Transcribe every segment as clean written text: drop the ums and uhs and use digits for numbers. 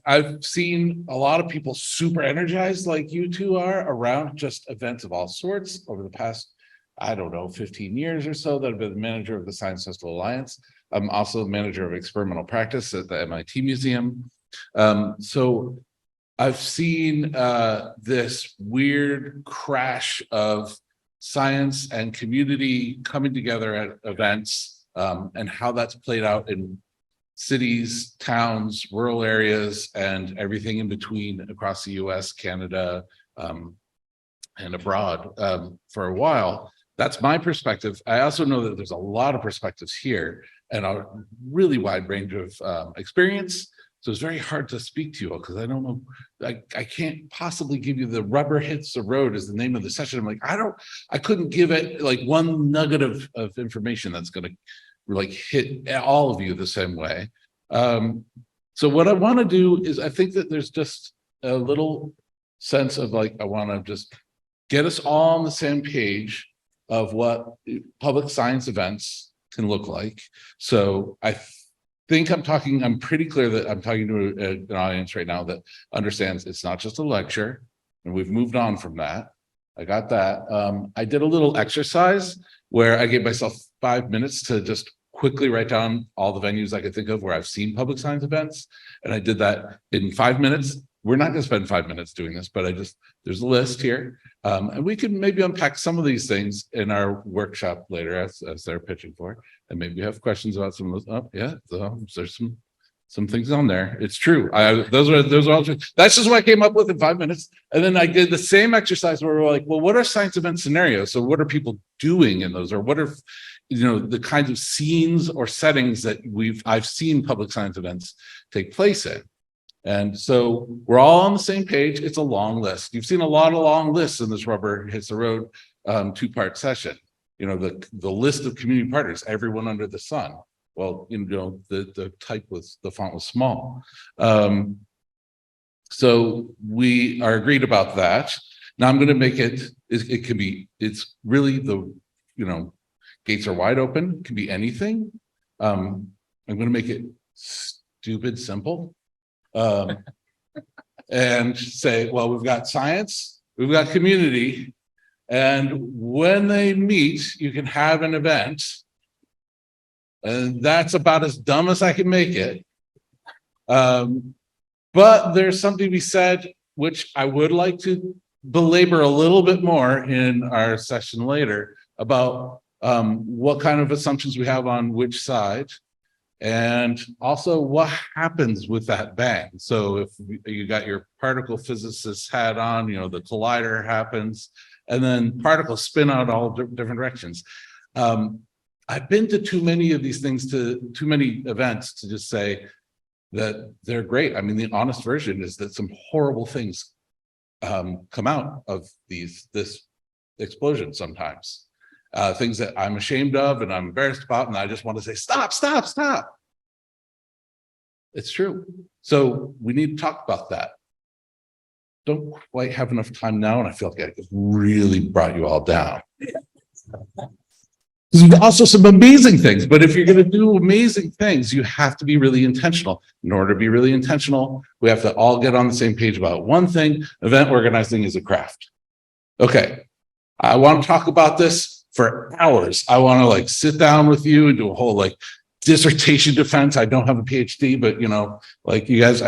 I've seen a lot of people super energized like you two are around just events of all sorts over the past, I don't know, 15 years or so that I've been the manager of the Science Festival Alliance. I'm also the manager of experimental practice at the MIT Museum. So I've seen this weird crash of science and community coming together at events, and how that's played out in cities, towns, rural areas, and everything in between across the US, Canada, and abroad for a while. That's my perspective. I also know that there's a lot of perspectives here and a really wide range of experience. So it's very hard to speak to you all because I don't know, I can't possibly give you the rubber hits the road is the name of the session. I'm like, I couldn't give it like one nugget of information that's going to like hit all of you the same way. So what I want to do is I think that there's just a little sense of like, I want to just get us all on the same page of what public science events can look like. So I think I'm pretty clear that I'm talking to an audience right now that understands it's not just a lecture, and we've moved on from that. I got that. I did a little exercise where I gave myself 5 minutes to just quickly write down all the venues I could think of where I've seen public science events. And I did that in 5 minutes. We're not going to spend 5 minutes doing this, but there's a list here. And we can maybe unpack some of these things in our workshop later as they're pitching for. And maybe you have questions about some of those. Oh, yeah, so there's some things on there. It's true. Those are all true. That's just what I came up with in 5 minutes. And then I did the same exercise where we're like, well, what are science event scenarios? So what are people doing in those? Or what are, the kinds of scenes or settings that I've seen public science events take place in. And so we're all on the same page. It's a long list. You've seen a lot of long lists in this rubber hits the road two-part session. The list of community partners, everyone under the sun. Well, the type was, the font was small. So we are agreed about that. Now I'm going to make it's really gates are wide open, it can be anything. I'm going to make it stupid simple. And say, well, we've got science, we've got community, and when they meet, you can have an event. And that's about as dumb as I can make it. But there's something to be said, which I would like to belabor a little bit more in our session later about what kind of assumptions we have on which side. And also what happens with that bang. So if you got your particle physicist hat on, the collider happens, and then particles spin out all different directions. I've been to too many of these things, to too many events to just say that they're great. I mean, the honest version is that some horrible things come out of this explosion sometimes. Things that I'm ashamed of and I'm embarrassed about, and I just want to say, stop, stop, stop. It's true. So we need to talk about that. Don't quite have enough time now, and I feel like I really brought you all down. There's also some amazing things, but if you're going to do amazing things, you have to be really intentional. In order to be really intentional, we have to all get on the same page about one thing: event organizing is a craft. Okay, I want to talk about this for hours. I want to sit down with you and do a whole dissertation defense. I don't have a PhD, but you guys,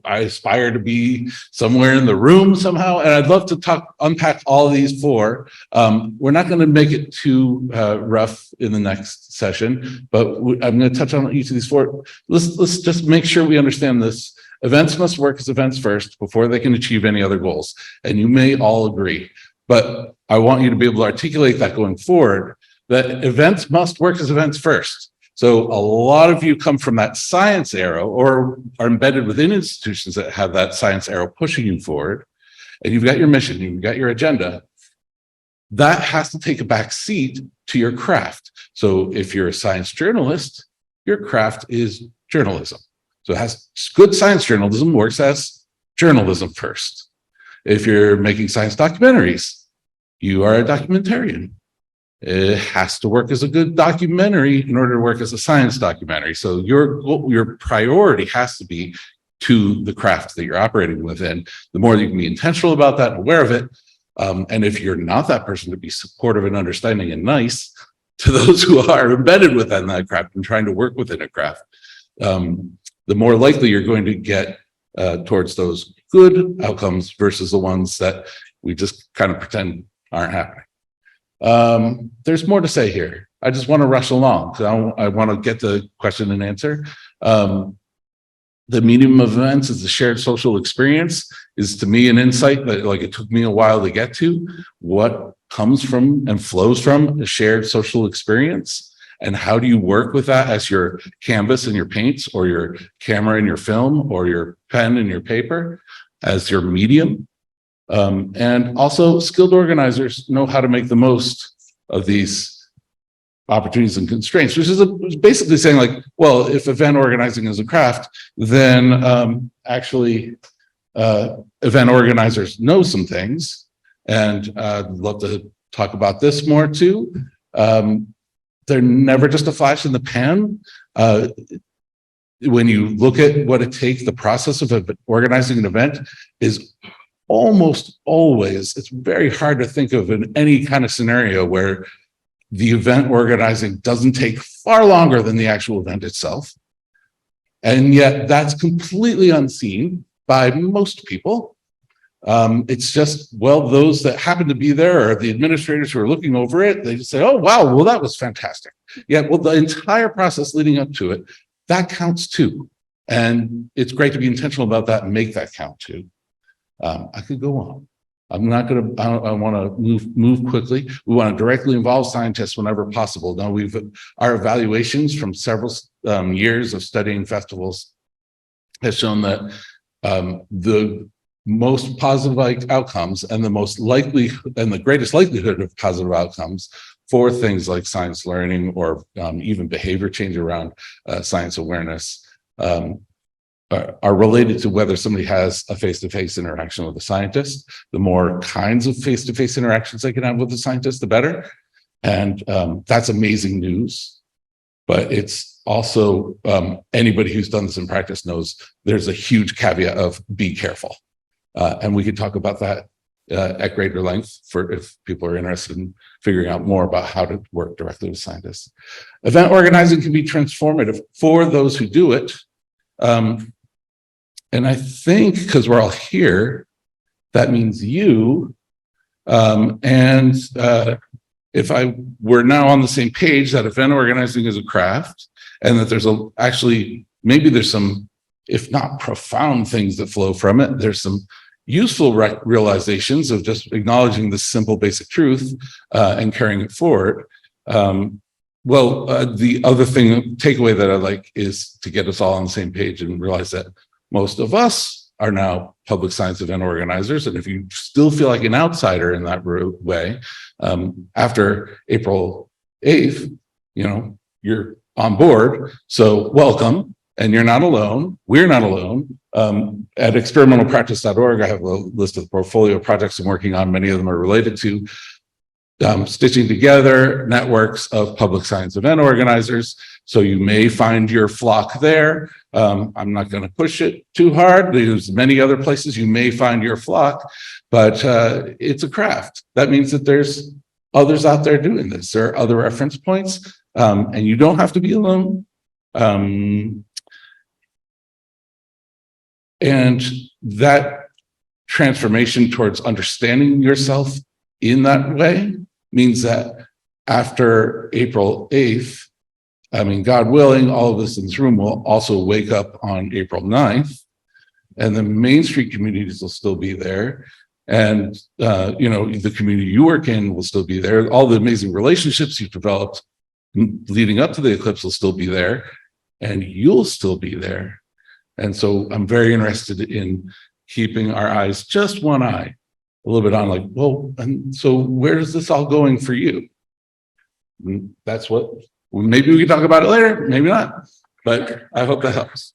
I aspire to be somewhere in the room somehow, and I'd love to unpack all these four. We're not going to make it too rough in the next session, but I'm going to touch on each of these four. Let's just make sure we understand this. Events must work as events first before they can achieve any other goals, and you may all agree. But I want you to be able to articulate that going forward, that events must work as events first. So a lot of you come from that science arrow or are embedded within institutions that have that science arrow pushing you forward, and you've got your mission, you've got your agenda. That has to take a back seat to your craft. So if you're a science journalist, your craft is journalism. So it has good science journalism works as journalism first. If you're making science documentaries, you are a documentarian. It has to work as a good documentary in order to work as a science documentary. So your priority has to be to the craft that you're operating within. The more you can be intentional about that and aware of it, and if you're not that person, to be supportive and understanding and nice to those who are embedded within that craft and trying to work within a craft, the more likely you're going to get towards those good outcomes versus the ones that we just kind of pretend aren't happening. There's more to say here. I just want to rush along because I want to get the question and answer. The medium of events is the shared social experience is, to me, an insight that, like, it took me a while to get to. What comes from and flows from a shared social experience, and how do you work with that as your canvas and your paints, or your camera and your film, or your pen and your paper as your medium? And also, skilled organizers know how to make the most of these opportunities and constraints, which is basically saying, like, well, if event organizing is a craft, then actually event organizers know some things. And I'd love to talk about this more too. They're never just a flash in the pan. When you look at what it takes, the process of organizing an event is almost always, it's very hard to think of in any kind of scenario where the event organizing doesn't take far longer than the actual event itself. And yet that's completely unseen by most people. It's just, well, those that happen to be there or the administrators who are looking over it, they just say, oh, wow, well, that was fantastic. Yeah, well, the entire process leading up to it, that counts too. And it's great to be intentional about that and make that count too. I could go on. I'm not going to, I want to move quickly. We want to directly involve scientists whenever possible. Now, our evaluations from several years of studying festivals has shown that the most positive outcomes and the most likely and the greatest likelihood of positive outcomes for things like science learning or even behavior change around science awareness are related to whether somebody has a face-to-face interaction with a scientist. The more kinds of face-to-face interactions they can have with the scientist, the better. And that's amazing news. But it's also, anybody who's done this in practice knows there's a huge caveat of be careful. And we can talk about that at greater length for if people are interested in figuring out more about how to work directly with scientists. Event organizing can be transformative for those who do it. And I think because we're all here, that means you. If we're now on the same page that event organizing is a craft, and that there's maybe there's some, if not profound things that flow from it, there's some useful realizations of just acknowledging this simple basic truth and carrying it forward. The other takeaway that I like is to get us all on the same page and realize that most of us are now public science event organizers. And if you still feel like an outsider in that way, after April 8th, you're on board. So welcome. And you're not alone. We're not alone. At experimentalpractice.org, I have a list of the portfolio projects I'm working on. Many of them are related to stitching together networks of public science event organizers. So you may find your flock there. I'm not going to push it too hard. There's many other places you may find your flock, but it's a craft. That means that there's others out there doing this. There are other reference points, and you don't have to be alone. And that transformation towards understanding yourself in that way means that after April 8th, God willing, all of us in this room will also wake up on April 9th, and the Main Street communities will still be there. And, the community you work in will still be there. All the amazing relationships you've developed leading up to the eclipse will still be there, and you'll still be there. And so I'm very interested in keeping our eyes, just one eye, a little bit on like, well, and so where is this all going for you? And that's what, maybe we can talk about it later, maybe not, but I hope that helps.